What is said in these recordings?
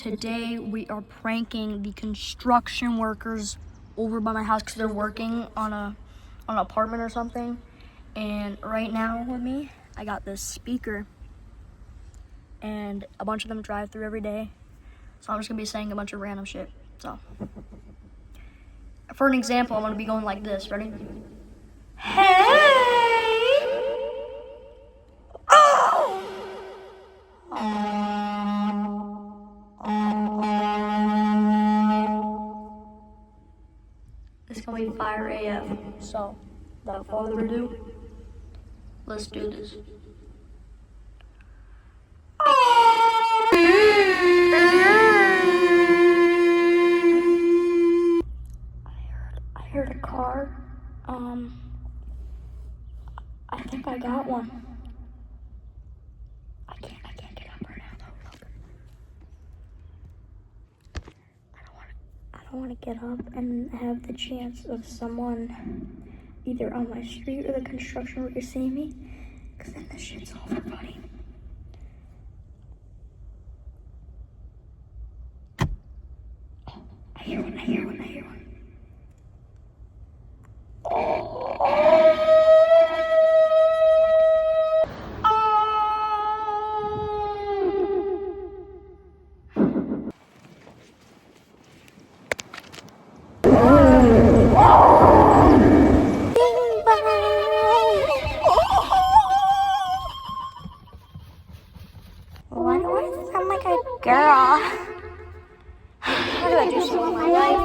Today we are pranking the construction workers over by my house because they're working on an apartment or something. And right now with me, I got this speaker, and a bunch of them drive through every day. So I'm just gonna be saying a bunch of random shit. So for an example, I'm gonna be going like this. Ready? Hey! It's gonna be fire AF. So, without further ado, let's do this. I heard a car. I think I got one. I can't get up right now though. Look. I don't want to get up and have the chance of someone either on my street or the construction worker seeing me, because then this shit's over, buddy. Oh, I hear one. Why do I sound like a girl? How do I do so in my life?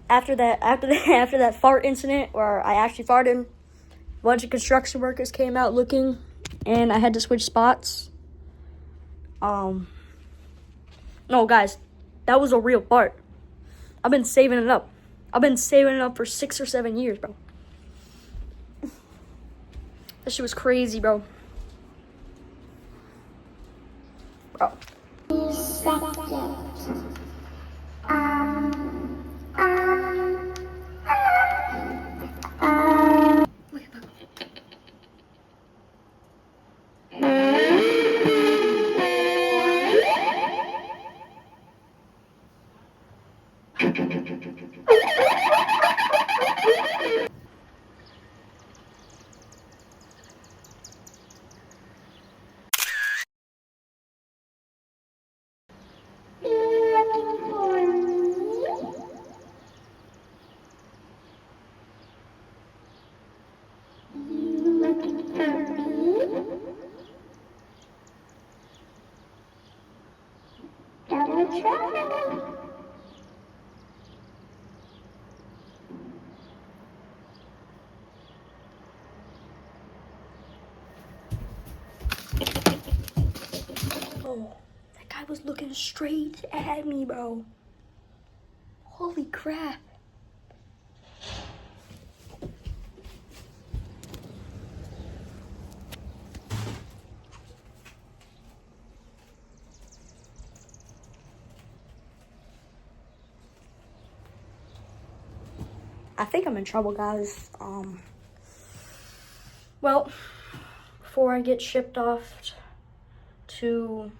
After that fart incident where I actually farted, a bunch of construction workers came out looking, and I had to switch spots. No, guys, that was a real fart. I've been saving it up. I've been saving it up for 6 or 7 years, bro. That shit was crazy, bro. Bro. Oh, that guy was looking straight at me, bro. Holy crap. I think I'm in trouble, guys. Well, before I get shipped off to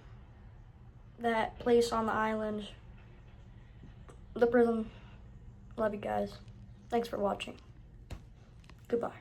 that place on the island, the prison, love you guys. Thanks for watching. Goodbye.